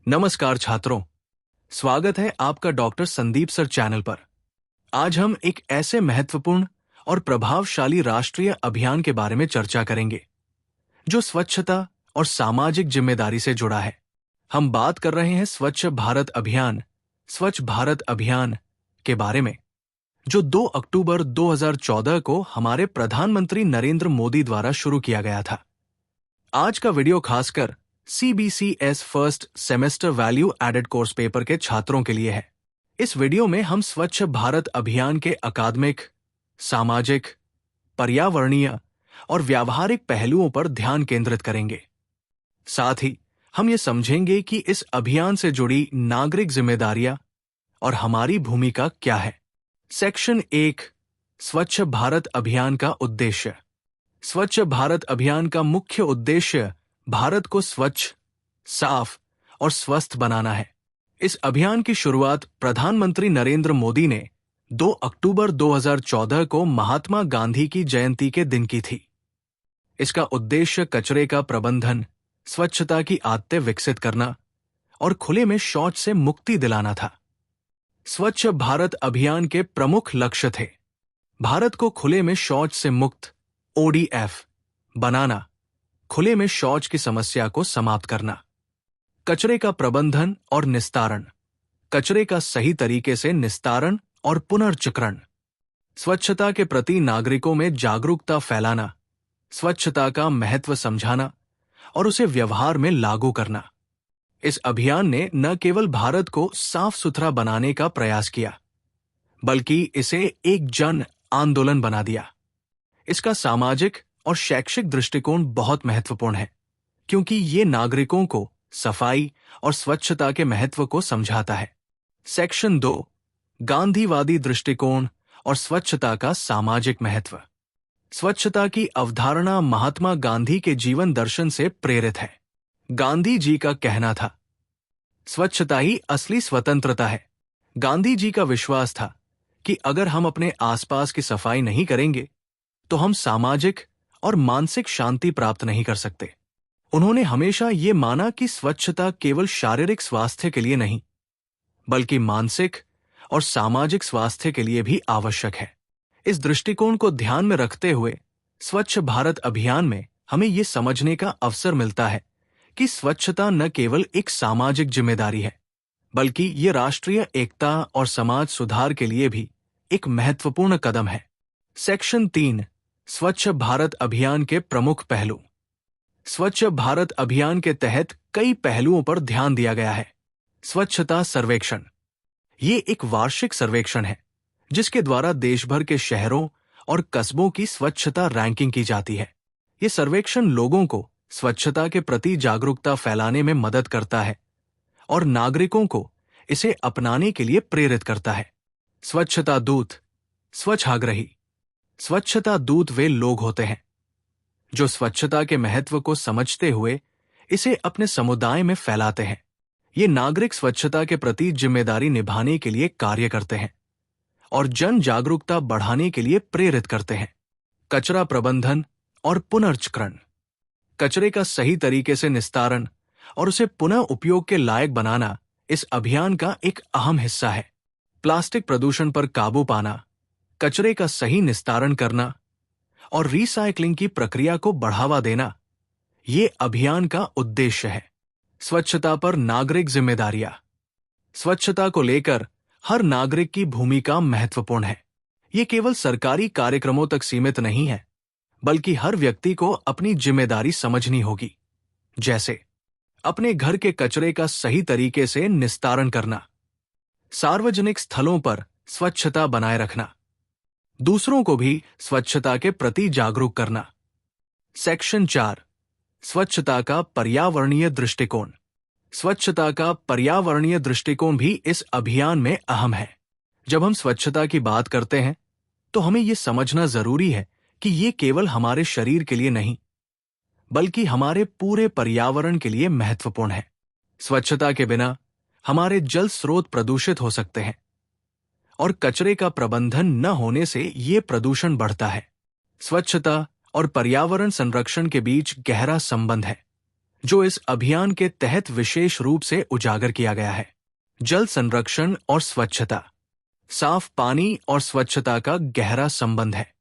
नमस्कार छात्रों, स्वागत है आपका डॉक्टर संदीप सर चैनल पर। आज हम एक ऐसे महत्वपूर्ण और प्रभावशाली राष्ट्रीय अभियान के बारे में चर्चा करेंगे जो स्वच्छता और सामाजिक जिम्मेदारी से जुड़ा है। हम बात कर रहे हैं स्वच्छ भारत अभियान के बारे में, जो 2 अक्टूबर 2014 को हमारे प्रधानमंत्री नरेंद्र मोदी द्वारा शुरू किया गया था। आज का वीडियो खासकर CBCS first semester value added course paper के छात्रों के लिए है। इस वीडियो में हम स्वच्छ भारत अभियान के अकादमिक, सामाजिक, पर्यावरणीय और व्यावहारिक पहलुओं पर ध्यान केंद्रित करेंगे। साथ ही हम ये समझेंगे कि इस अभियान से जुड़ी नागरिक जिम्मेदारियां और हमारी भूमिका क्या है। सेक्शन 1, स्वच्छ भारत अभियान का उद्देश्य। स्वच्छ भारत अभियान का मुख्य उद्देश्य भारत को स्वच्छ, साफ और स्वस्थ बनाना है। इस अभियान की शुरुआत प्रधानमंत्री नरेंद्र मोदी ने 2 अक्टूबर 2014 को महात्मा गांधी की जयंती के दिन की थी। इसका उद्देश्य कचरे का प्रबंधन, स्वच्छता की आदतें विकसित करना और खुले में शौच से मुक्ति दिलाना था। स्वच्छ भारत अभियान के प्रमुख लक्ष्य थे: भारत को खुले में शौच से मुक्त ODF बनाना, खुले में शौच की समस्या को समाप्त करना, कचरे का प्रबंधन और निस्तारण, कचरे का सही तरीके से निस्तारण और पुनर्चक्रण, स्वच्छता के प्रति नागरिकों में जागरूकता फैलाना, स्वच्छता का महत्व समझाना और उसे व्यवहार में लागू करना। इस अभियान ने न केवल भारत को साफ सुथरा बनाने का प्रयास किया, बल्कि इसे एक जन आंदोलन बना दिया। इसका सामाजिक और शैक्षिक दृष्टिकोण बहुत महत्वपूर्ण है, क्योंकि ये नागरिकों को सफाई और स्वच्छता के महत्व को समझाता है। सेक्शन 2, गांधीवादी दृष्टिकोण और स्वच्छता का सामाजिक महत्व। स्वच्छता की अवधारणा महात्मा गांधी के जीवन दर्शन से प्रेरित है। गांधी जी का कहना था, स्वच्छता ही असली स्वतंत्रता है। गांधी जी का विश्वास था कि अगर हम अपने आसपास की सफाई नहीं करेंगे तो हम सामाजिक और मानसिक शांति प्राप्त नहीं कर सकते। उन्होंने हमेशा ये माना कि स्वच्छता केवल शारीरिक स्वास्थ्य के लिए नहीं, बल्कि मानसिक और सामाजिक स्वास्थ्य के लिए भी आवश्यक है। इस दृष्टिकोण को ध्यान में रखते हुए स्वच्छ भारत अभियान में हमें ये समझने का अवसर मिलता है कि स्वच्छता न केवल एक सामाजिक जिम्मेदारी है, बल्कि ये राष्ट्रीय एकता और समाज सुधार के लिए भी एक महत्वपूर्ण कदम है। सेक्शन 3, स्वच्छ भारत अभियान के प्रमुख पहलू। स्वच्छ भारत अभियान के तहत कई पहलुओं पर ध्यान दिया गया है। स्वच्छता सर्वेक्षण। ये एक वार्षिक सर्वेक्षण है जिसके द्वारा देश भर के शहरों और कस्बों की स्वच्छता रैंकिंग की जाती है। ये सर्वेक्षण लोगों को स्वच्छता के प्रति जागरूकता फैलाने में मदद करता है और नागरिकों को इसे अपनाने के लिए प्रेरित करता है। स्वच्छता दूत, स्वच्छाग्रही। स्वच्छता दूत वे लोग होते हैं जो स्वच्छता के महत्व को समझते हुए इसे अपने समुदाय में फैलाते हैं। ये नागरिक स्वच्छता के प्रति जिम्मेदारी निभाने के लिए कार्य करते हैं और जन जागरूकता बढ़ाने के लिए प्रेरित करते हैं। कचरा प्रबंधन और पुनर्चक्रण। कचरे का सही तरीके से निस्तारण और उसे पुनः उपयोग के लायक बनाना इस अभियान का एक अहम हिस्सा है। प्लास्टिक प्रदूषण पर काबू पाना, कचरे का सही निस्तारण करना और रीसाइक्लिंग की प्रक्रिया को बढ़ावा देना, ये अभियान का उद्देश्य है। स्वच्छता पर नागरिक जिम्मेदारियां। स्वच्छता को लेकर हर नागरिक की भूमिका महत्वपूर्ण है। ये केवल सरकारी कार्यक्रमों तक सीमित नहीं है, बल्कि हर व्यक्ति को अपनी जिम्मेदारी समझनी होगी। जैसे अपने घर के कचरे का सही तरीके से निस्तारण करना, सार्वजनिक स्थलों पर स्वच्छता बनाए रखना, दूसरों को भी स्वच्छता के प्रति जागरूक करना। सेक्शन 4, स्वच्छता का पर्यावरणीय दृष्टिकोण। स्वच्छता का पर्यावरणीय दृष्टिकोण भी इस अभियान में अहम है। जब हम स्वच्छता की बात करते हैं तो हमें यह समझना जरूरी है कि ये केवल हमारे शरीर के लिए नहीं, बल्कि हमारे पूरे पर्यावरण के लिए महत्वपूर्ण है। स्वच्छता के बिना हमारे जल स्रोत प्रदूषित हो सकते हैं और कचरे का प्रबंधन न होने से ये प्रदूषण बढ़ता है। स्वच्छता और पर्यावरण संरक्षण के बीच गहरा संबंध है। जो इस अभियान के तहत विशेष रूप से उजागर किया गया है। जल संरक्षण और स्वच्छता। साफ पानी और स्वच्छता का गहरा संबंध है।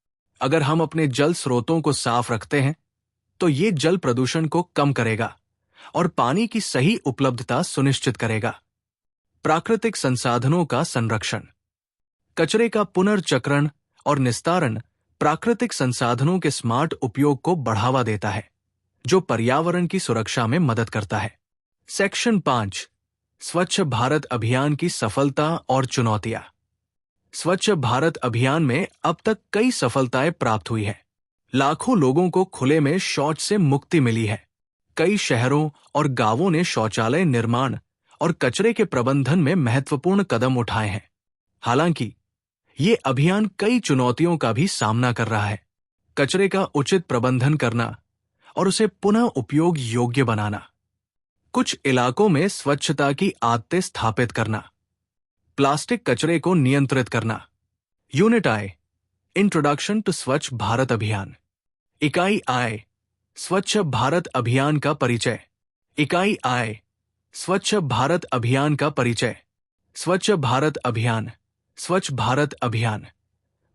अगर हम अपने जल स्रोतों को साफ रखते हैं तो ये जल प्रदूषण को कम करेगा और पानी की सही उपलब्धता सुनिश्चित करेगा। प्राकृतिक संसाधनों का संरक्षण। कचरे का पुनर्चक्रण और निस्तारण प्राकृतिक संसाधनों के स्मार्ट उपयोग को बढ़ावा देता है, जो पर्यावरण की सुरक्षा में मदद करता है। सेक्शन 5, स्वच्छ भारत अभियान की सफलता और चुनौतियां। स्वच्छ भारत अभियान में अब तक कई सफलताएं प्राप्त हुई है। लाखों लोगों को खुले में शौच से मुक्ति मिली है। कई शहरों और गांवों ने शौचालय निर्माण और कचरे के प्रबंधन में महत्वपूर्ण कदम उठाए हैं। हालांकि ये अभियान कई चुनौतियों का भी सामना कर रहा है। कचरे का उचित प्रबंधन करना और उसे पुनः उपयोग योग्य बनाना। कुछ इलाकों में स्वच्छता की आदतें स्थापित करना। प्लास्टिक कचरे को नियंत्रित करना। यूनिट आई, इंट्रोडक्शन टू स्वच्छ भारत अभियान। इकाई आई, स्वच्छ भारत अभियान का परिचय। इकाई आई, स्वच्छ भारत अभियान का परिचय। स्वच्छ भारत अभियान। स्वच्छ भारत अभियान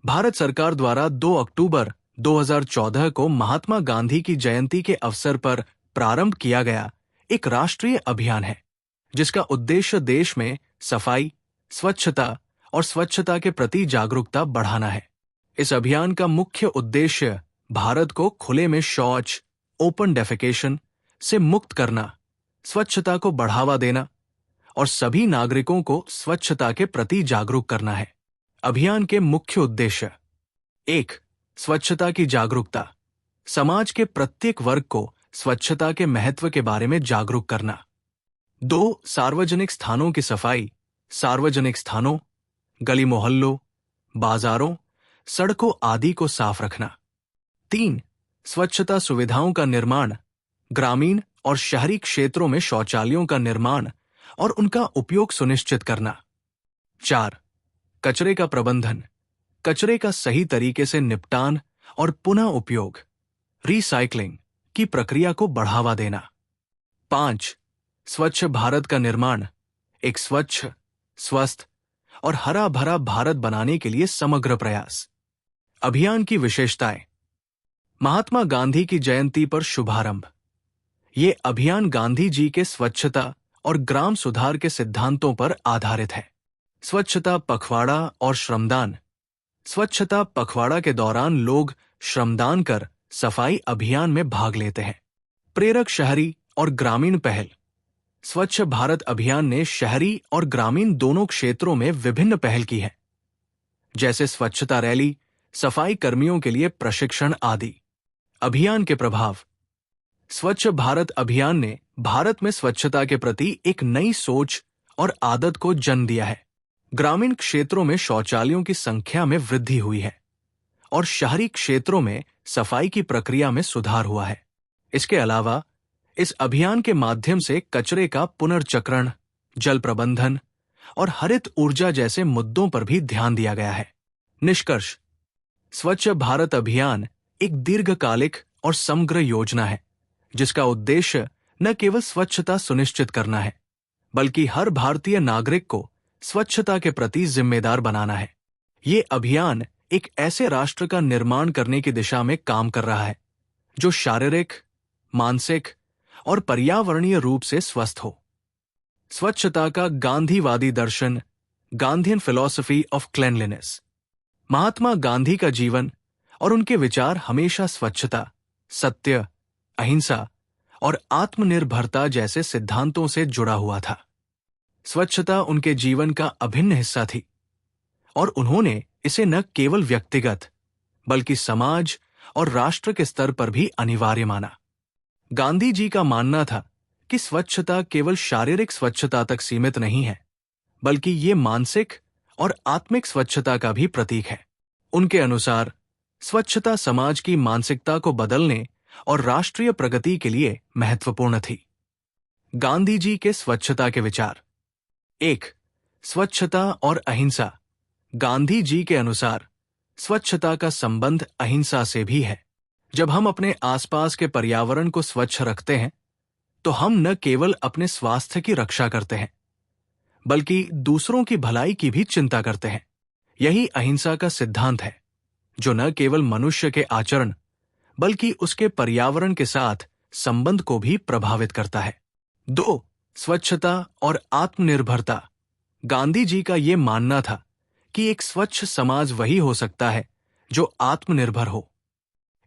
भारत सरकार द्वारा 2 अक्टूबर 2014 को महात्मा गांधी की जयंती के अवसर पर प्रारंभ किया गया एक राष्ट्रीय अभियान है, जिसका उद्देश्य देश में सफाई, स्वच्छता और स्वच्छता के प्रति जागरूकता बढ़ाना है। इस अभियान का मुख्य उद्देश्य भारत को खुले में शौच, ओपन डेफेकेशन से मुक्त करना, स्वच्छता को बढ़ावा देना और सभी नागरिकों को स्वच्छता के प्रति जागरूक करना है। अभियान के मुख्य उद्देश्य: 1. स्वच्छता की जागरूकता। समाज के प्रत्येक वर्ग को स्वच्छता के महत्व के बारे में जागरूक करना। 2. सार्वजनिक स्थानों की सफाई। सार्वजनिक स्थानों, गली मोहल्लों, बाजारों, सड़कों आदि को साफ रखना। 3. स्वच्छता सुविधाओं का निर्माण। ग्रामीण और शहरी क्षेत्रों में शौचालयों का निर्माण और उनका उपयोग सुनिश्चित करना। 4. कचरे का प्रबंधन। कचरे का सही तरीके से निपटान और पुनः उपयोग, रिसाइकलिंग की प्रक्रिया को बढ़ावा देना। 5. स्वच्छ भारत का निर्माण। एक स्वच्छ, स्वस्थ और हरा भरा भारत बनाने के लिए समग्र प्रयास। अभियान की विशेषताएं। महात्मा गांधी की जयंती पर शुभारंभ। ये अभियान गांधी जी के स्वच्छता और ग्राम सुधार के सिद्धांतों पर आधारित है। स्वच्छता पखवाड़ा और श्रमदान। स्वच्छता पखवाड़ा के दौरान लोग श्रमदान कर सफाई अभियान में भाग लेते हैं। प्रेरक शहरी और ग्रामीण पहल। स्वच्छ भारत अभियान ने शहरी और ग्रामीण दोनों क्षेत्रों में विभिन्न पहल की है, जैसे स्वच्छता रैली, सफाई कर्मियों के लिए प्रशिक्षण आदि। अभियान के प्रभाव। स्वच्छ भारत अभियान ने भारत में स्वच्छता के प्रति एक नई सोच और आदत को जन्म दिया है। ग्रामीण क्षेत्रों में शौचालयों की संख्या में वृद्धि हुई है और शहरी क्षेत्रों में सफाई की प्रक्रिया में सुधार हुआ है। इसके अलावा इस अभियान के माध्यम से कचरे का पुनर्चक्रण, जल प्रबंधन और हरित ऊर्जा जैसे मुद्दों पर भी ध्यान दिया गया है। निष्कर्ष: स्वच्छ भारत अभियान एक दीर्घकालिक और समग्र योजना है, जिसका उद्देश्य न केवल स्वच्छता सुनिश्चित करना है, बल्कि हर भारतीय नागरिक को स्वच्छता के प्रति जिम्मेदार बनाना है। ये अभियान एक ऐसे राष्ट्र का निर्माण करने की दिशा में काम कर रहा है, जो शारीरिक, मानसिक और पर्यावरणीय रूप से स्वस्थ हो। स्वच्छता का गांधीवादी दर्शन, Gandhian philosophy of क्लेanliness। Mahatma Gandhi का जीवन और उनके विचार हमेशा स्वच्छता, सत्य, अहिंसा और आत्मनिर्भरता जैसे सिद्धांतों से जुड़ा हुआ था। स्वच्छता उनके जीवन का अभिन्न हिस्सा थी और उन्होंने इसे न केवल व्यक्तिगत बल्कि समाज और राष्ट्र के स्तर पर भी अनिवार्य माना। गांधी जी का मानना था कि स्वच्छता केवल शारीरिक स्वच्छता तक सीमित नहीं है, बल्कि ये मानसिक और आत्मिक स्वच्छता का भी प्रतीक है। उनके अनुसार स्वच्छता समाज की मानसिकता को बदलने और राष्ट्रीय प्रगति के लिए महत्वपूर्ण थी। गांधी जी के स्वच्छता के विचार। 1. स्वच्छता और अहिंसा। गांधी जी के अनुसार स्वच्छता का संबंध अहिंसा से भी है। जब हम अपने आसपास के पर्यावरण को स्वच्छ रखते हैं, तो हम न केवल अपने स्वास्थ्य की रक्षा करते हैं, बल्कि दूसरों की भलाई की भी चिंता करते हैं। यही अहिंसा का सिद्धांत है, जो न केवल मनुष्य के आचरण बल्कि उसके पर्यावरण के साथ संबंध को भी प्रभावित करता है। 2. स्वच्छता और आत्मनिर्भरता। गांधी जी का यह मानना था कि एक स्वच्छ समाज वही हो सकता है जो आत्मनिर्भर हो।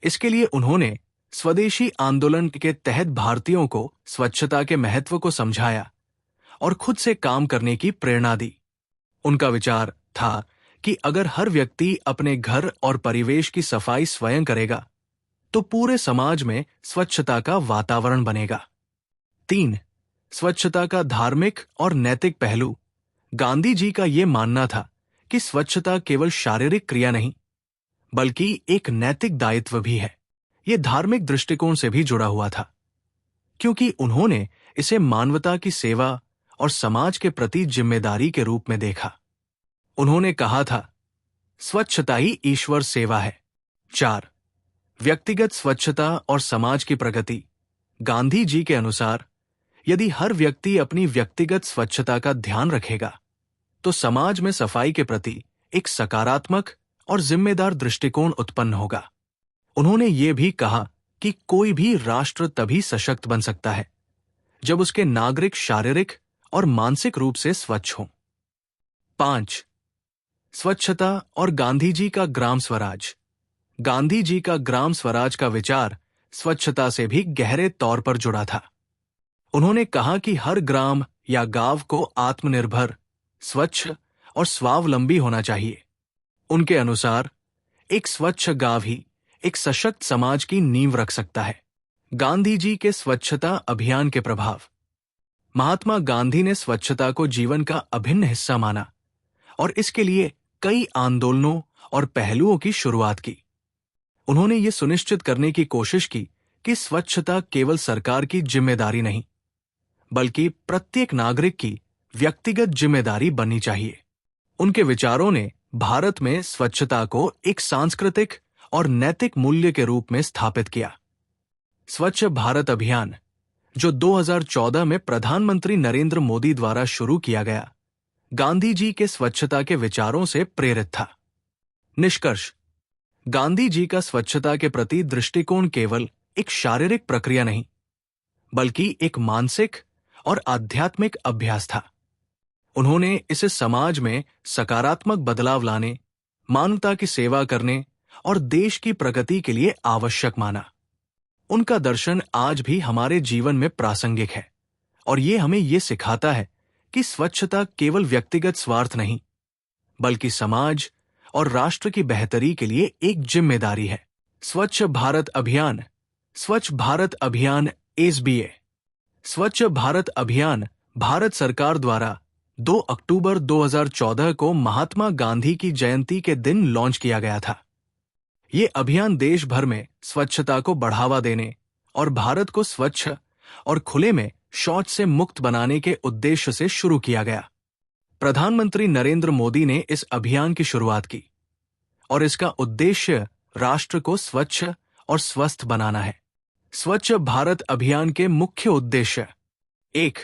इसके लिए उन्होंने स्वदेशी आंदोलन के तहत भारतीयों को स्वच्छता के महत्व को समझाया और खुद से काम करने की प्रेरणा दी। उनका विचार था कि अगर हर व्यक्ति अपने घर और परिवेश की सफाई स्वयं करेगा, तो पूरे समाज में स्वच्छता का वातावरण बनेगा। 3. स्वच्छता का धार्मिक और नैतिक पहलू। गांधी जी का यह मानना था कि स्वच्छता केवल शारीरिक क्रिया नहीं, बल्कि एक नैतिक दायित्व भी है। यह धार्मिक दृष्टिकोण से भी जुड़ा हुआ था, क्योंकि उन्होंने इसे मानवता की सेवा और समाज के प्रति जिम्मेदारी के रूप में देखा। उन्होंने कहा था, स्वच्छता ही ईश्वर सेवा है। 4. व्यक्तिगत स्वच्छता और समाज की प्रगति। गांधी जी के अनुसार यदि हर व्यक्ति अपनी व्यक्तिगत स्वच्छता का ध्यान रखेगा, तो समाज में सफाई के प्रति एक सकारात्मक और जिम्मेदार दृष्टिकोण उत्पन्न होगा। उन्होंने ये भी कहा कि कोई भी राष्ट्र तभी सशक्त बन सकता है जब उसके नागरिक शारीरिक और मानसिक रूप से स्वच्छ हों। 5. स्वच्छता और गांधी जी का ग्राम स्वराज। गांधी जी का ग्राम स्वराज का विचार स्वच्छता से भी गहरे तौर पर जुड़ा था। उन्होंने कहा कि हर ग्राम या गांव को आत्मनिर्भर, स्वच्छ और स्वावलंबी होना चाहिए। उनके अनुसार एक स्वच्छ गांव ही एक सशक्त समाज की नींव रख सकता है। गांधी जी के स्वच्छता अभियान के प्रभाव। महात्मा गांधी ने स्वच्छता को जीवन का अभिन्न हिस्सा माना और इसके लिए कई आंदोलनों और पहलुओं की शुरुआत की। उन्होंने ये सुनिश्चित करने की कोशिश की कि स्वच्छता केवल सरकार की जिम्मेदारी नहीं, बल्कि प्रत्येक नागरिक की व्यक्तिगत जिम्मेदारी बननी चाहिए। उनके विचारों ने भारत में स्वच्छता को एक सांस्कृतिक और नैतिक मूल्य के रूप में स्थापित किया। स्वच्छ भारत अभियान, जो 2014 में प्रधानमंत्री नरेंद्र मोदी द्वारा शुरू किया गया, गांधी जी के स्वच्छता के विचारों से प्रेरित था। निष्कर्ष: गांधी जी का स्वच्छता के प्रति दृष्टिकोण केवल एक शारीरिक प्रक्रिया नहीं, बल्कि एक मानसिक और आध्यात्मिक अभ्यास था। उन्होंने इसे समाज में सकारात्मक बदलाव लाने, मानवता की सेवा करने और देश की प्रगति के लिए आवश्यक माना। उनका दर्शन आज भी हमारे जीवन में प्रासंगिक है और ये हमें ये सिखाता है कि स्वच्छता केवल व्यक्तिगत स्वार्थ नहीं, बल्कि समाज और राष्ट्र की बेहतरी के लिए एक जिम्मेदारी है। स्वच्छ भारत अभियान। स्वच्छ भारत अभियान SBA। स्वच्छ भारत अभियान भारत सरकार द्वारा 2 अक्टूबर 2014 को महात्मा गांधी की जयंती के दिन लॉन्च किया गया था। ये अभियान देश भर में स्वच्छता को बढ़ावा देने और भारत को स्वच्छ और खुले में शौच से मुक्त बनाने के उद्देश्य से शुरू किया गया। प्रधानमंत्री नरेंद्र मोदी ने इस अभियान की शुरुआत की और इसका उद्देश्य राष्ट्र को स्वच्छ और स्वस्थ बनाना है। स्वच्छ भारत अभियान के मुख्य उद्देश्य: 1.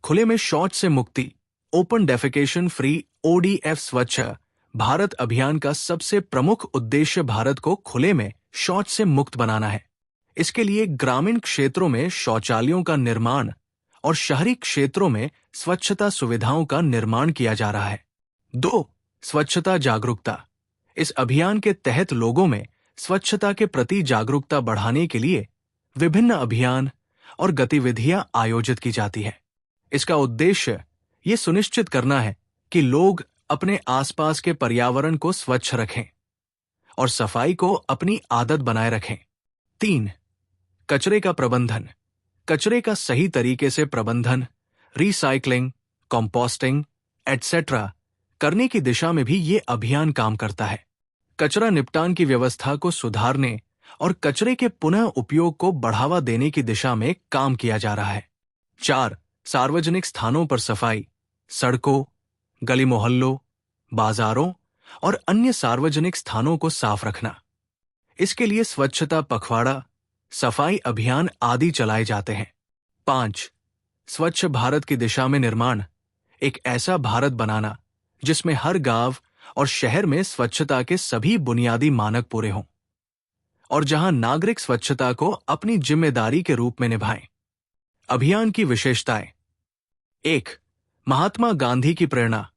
खुले में शौच से मुक्ति, ओपन डेफेकेशन फ्री ODF। स्वच्छ भारत अभियान का सबसे प्रमुख उद्देश्य भारत को खुले में शौच से मुक्त बनाना है। इसके लिए ग्रामीण क्षेत्रों में शौचालयों का निर्माण और शहरी क्षेत्रों में स्वच्छता सुविधाओं का निर्माण किया जा रहा है। 2. स्वच्छता जागरूकता। इस अभियान के तहत लोगों में स्वच्छता के प्रति जागरूकता बढ़ाने के लिए विभिन्न अभियान और गतिविधियां आयोजित की जाती है। इसका उद्देश्य ये सुनिश्चित करना है कि लोग अपने आसपास के पर्यावरण को स्वच्छ रखें और सफाई को अपनी आदत बनाए रखें। 3. कचरे का प्रबंधन। कचरे का सही तरीके से प्रबंधन, रिसाइकलिंग, कंपोस्टिंग एटसेट्रा करने की दिशा में भी ये अभियान काम करता है। कचरा निपटान की व्यवस्था को सुधारने और कचरे के पुनः उपयोग को बढ़ावा देने की दिशा में काम किया जा रहा है। 4. सार्वजनिक स्थानों पर सफाई। सड़कों, गली मोहल्लों, बाजारों और अन्य सार्वजनिक स्थानों को साफ रखना। इसके लिए स्वच्छता पखवाड़ा, सफाई अभियान आदि चलाए जाते हैं। 5. स्वच्छ भारत की दिशा में निर्माण, एक ऐसा भारत बनाना जिसमें हर गांव और शहर में स्वच्छता के सभी बुनियादी मानक पूरे हों और जहां नागरिक स्वच्छता को अपनी जिम्मेदारी के रूप में निभाएं। अभियान की विशेषताएं। 1. महात्मा गांधी की प्रेरणा।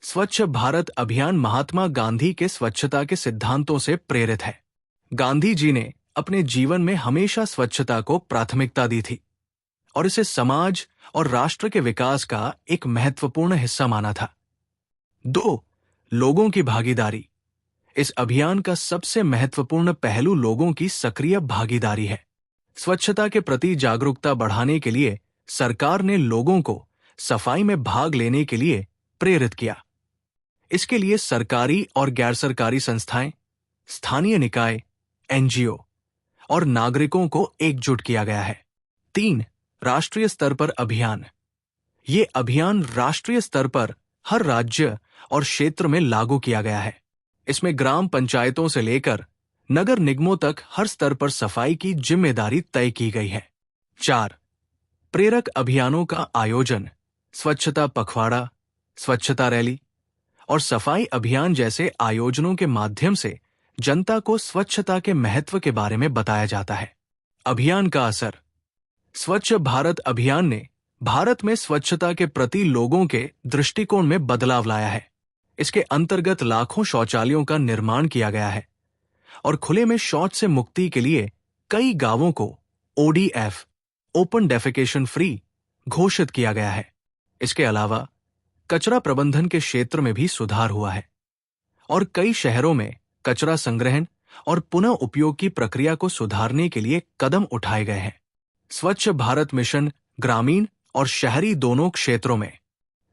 स्वच्छ भारत अभियान महात्मा गांधी के स्वच्छता के सिद्धांतों से प्रेरित है। गांधी जी ने अपने जीवन में हमेशा स्वच्छता को प्राथमिकता दी थी और इसे समाज और राष्ट्र के विकास का एक महत्वपूर्ण हिस्सा माना था। 2. लोगों की भागीदारी। इस अभियान का सबसे महत्वपूर्ण पहलू लोगों की सक्रिय भागीदारी है। स्वच्छता के प्रति जागरूकता बढ़ाने के लिए सरकार ने लोगों को सफाई में भाग लेने के लिए प्रेरित किया। इसके लिए सरकारी और गैर सरकारी संस्थाएं, स्थानीय निकाय, एनजीओ और नागरिकों को एकजुट किया गया है। 3. राष्ट्रीय स्तर पर अभियान। ये अभियान राष्ट्रीय स्तर पर हर राज्य और क्षेत्र में लागू किया गया है। इसमें ग्राम पंचायतों से लेकर नगर निगमों तक हर स्तर पर सफाई की जिम्मेदारी तय की गई है। 4. प्रेरक अभियानों का आयोजन। स्वच्छता पखवाड़ा, स्वच्छता रैली और सफाई अभियान जैसे आयोजनों के माध्यम से जनता को स्वच्छता के महत्व के बारे में बताया जाता है। अभियान का असर। स्वच्छ भारत अभियान ने भारत में स्वच्छता के प्रति लोगों के दृष्टिकोण में बदलाव लाया है। इसके अंतर्गत लाखों शौचालयों का निर्माण किया गया है और खुले में शौच से मुक्ति के लिए कई गांवों को ODF, ओपन डेफेकेशन फ्री, घोषित किया गया है। इसके अलावा कचरा प्रबंधन के क्षेत्र में भी सुधार हुआ है और कई शहरों में कचरा संग्रहण और पुनः उपयोग की प्रक्रिया को सुधारने के लिए कदम उठाए गए हैं। स्वच्छ भारत मिशन ग्रामीण और शहरी दोनों क्षेत्रों में।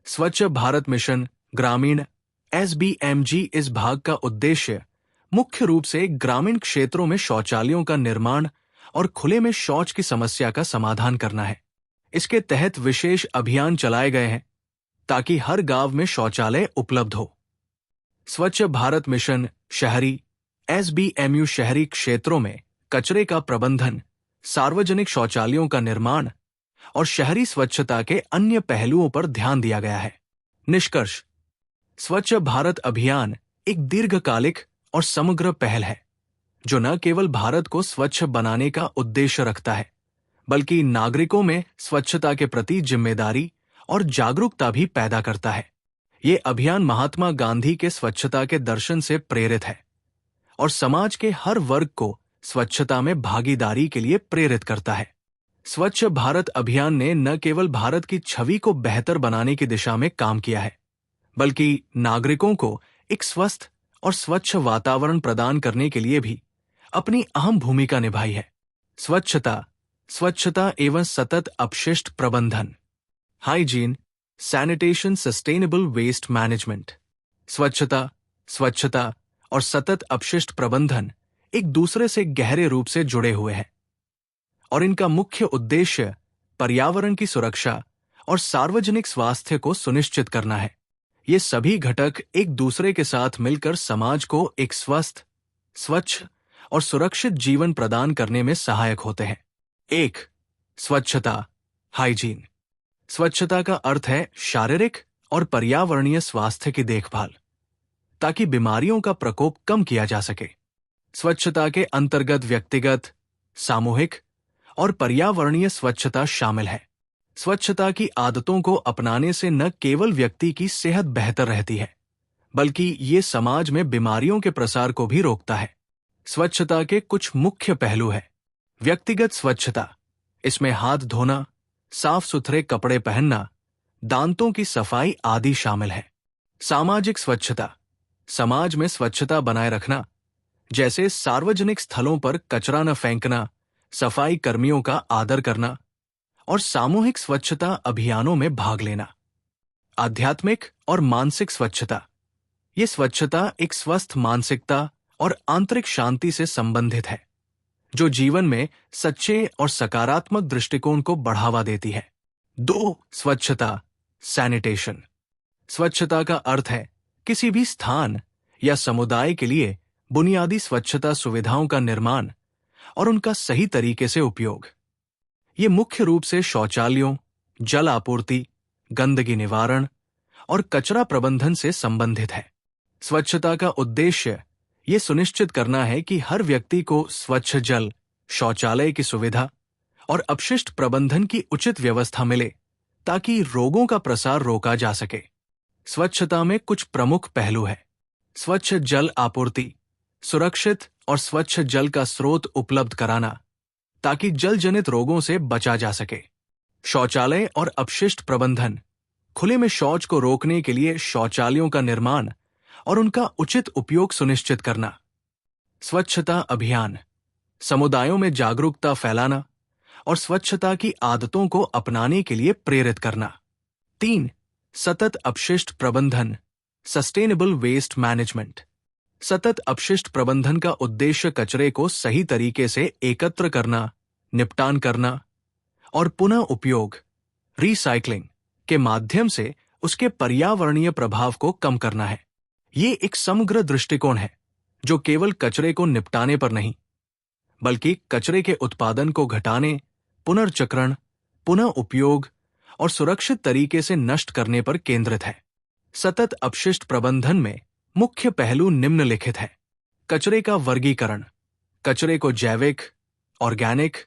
स्वच्छ भारत मिशन ग्रामीण SBMG इस भाग का उद्देश्य मुख्य रूप से ग्रामीण क्षेत्रों में शौचालयों का निर्माण और खुले में शौच की समस्या का समाधान करना है। इसके तहत विशेष अभियान चलाए गए हैं ताकि हर गांव में शौचालय उपलब्ध हो। स्वच्छ भारत मिशन शहरी SBMU शहरी क्षेत्रों में कचरे का प्रबंधन, सार्वजनिक शौचालयों का निर्माण और शहरी स्वच्छता के अन्य पहलुओं पर ध्यान दिया गया है। निष्कर्ष। स्वच्छ भारत अभियान एक दीर्घकालिक और समग्र पहल है जो न केवल भारत को स्वच्छ बनाने का उद्देश्य रखता है बल्कि नागरिकों में स्वच्छता के प्रति जिम्मेदारी और जागरूकता भी पैदा करता है। ये अभियान महात्मा गांधी के स्वच्छता के दर्शन से प्रेरित है और समाज के हर वर्ग को स्वच्छता में भागीदारी के लिए प्रेरित करता है। स्वच्छ भारत अभियान ने न केवल भारत की छवि को बेहतर बनाने की दिशा में काम किया है बल्कि नागरिकों को एक स्वस्थ और स्वच्छ वातावरण प्रदान करने के लिए भी अपनी अहम भूमिका निभाई है। स्वच्छता एवं सतत अपशिष्ट प्रबंधन, hygiene, sanitation, sustainable waste management. स्वच्छता और सतत अपशिष्ट प्रबंधन एक दूसरे से गहरे रूप से जुड़े हुए हैं और इनका मुख्य उद्देश्य पर्यावरण की सुरक्षा और सार्वजनिक स्वास्थ्य को सुनिश्चित करना है। ये सभी घटक एक दूसरे के साथ मिलकर समाज को एक स्वस्थ, स्वच्छ और सुरक्षित जीवन प्रदान करने में सहायक होते हैं। 1. स्वच्छता, हाइजीन। स्वच्छता का अर्थ है शारीरिक और पर्यावरणीय स्वास्थ्य की देखभाल ताकि बीमारियों का प्रकोप कम किया जा सके। स्वच्छता के अंतर्गत व्यक्तिगत, सामूहिक और पर्यावरणीय स्वच्छता शामिल है। स्वच्छता की आदतों को अपनाने से न केवल व्यक्ति की सेहत बेहतर रहती है बल्कि ये समाज में बीमारियों के प्रसार को भी रोकता है। स्वच्छता के कुछ मुख्य पहलू हैं। व्यक्तिगत स्वच्छता, इसमें हाथ धोना, साफ सुथरे कपड़े पहनना, दांतों की सफाई आदि शामिल है। सामाजिक स्वच्छता, समाज में स्वच्छता बनाए रखना, जैसे सार्वजनिक स्थलों पर कचरा न फेंकना, सफाई कर्मियों का आदर करना और सामूहिक स्वच्छता अभियानों में भाग लेना। आध्यात्मिक और मानसिक स्वच्छता, ये स्वच्छता एक स्वस्थ मानसिकता और आंतरिक शांति से संबंधित है जो जीवन में सच्चे और सकारात्मक दृष्टिकोण को बढ़ावा देती है। 2. स्वच्छता, सैनिटेशन। स्वच्छता का अर्थ है किसी भी स्थान या समुदाय के लिए बुनियादी स्वच्छता सुविधाओं का निर्माण और उनका सही तरीके से उपयोग। ये मुख्य रूप से शौचालयों, जल आपूर्ति, गंदगी निवारण और कचरा प्रबंधन से संबंधित है। स्वच्छता का उद्देश्य ये सुनिश्चित करना है कि हर व्यक्ति को स्वच्छ जल, शौचालय की सुविधा और अपशिष्ट प्रबंधन की उचित व्यवस्था मिले, ताकि रोगों का प्रसार रोका जा सके। स्वच्छता में कुछ प्रमुख पहलू है। स्वच्छ जल आपूर्ति, सुरक्षित और स्वच्छ जल का स्रोत उपलब्ध कराना, ताकि जल जनित रोगों से बचा जा सके। शौचालय और अपशिष्ट प्रबंधन, खुले में शौच को रोकने के लिए शौचालयों का निर्माण और उनका उचित उपयोग सुनिश्चित करना। स्वच्छता अभियान, समुदायों में जागरूकता फैलाना और स्वच्छता की आदतों को अपनाने के लिए प्रेरित करना। 3. सतत अपशिष्ट प्रबंधन, सस्टेनेबल वेस्ट मैनेजमेंट। सतत अपशिष्ट प्रबंधन का उद्देश्य कचरे को सही तरीके से एकत्र करना, निपटान करना और पुनः उपयोग, रिसाइक्लिंग के माध्यम से उसके पर्यावरणीय प्रभाव को कम करना है। ये एक समग्र दृष्टिकोण है जो केवल कचरे को निपटाने पर नहीं, बल्कि कचरे के उत्पादन को घटाने, पुनर्चक्रण, पुनः उपयोग और सुरक्षित तरीके से नष्ट करने पर केंद्रित है। सतत अपशिष्ट प्रबंधन में मुख्य पहलू निम्नलिखित है। कचरे का वर्गीकरण, कचरे को जैविक, ऑर्गेनिक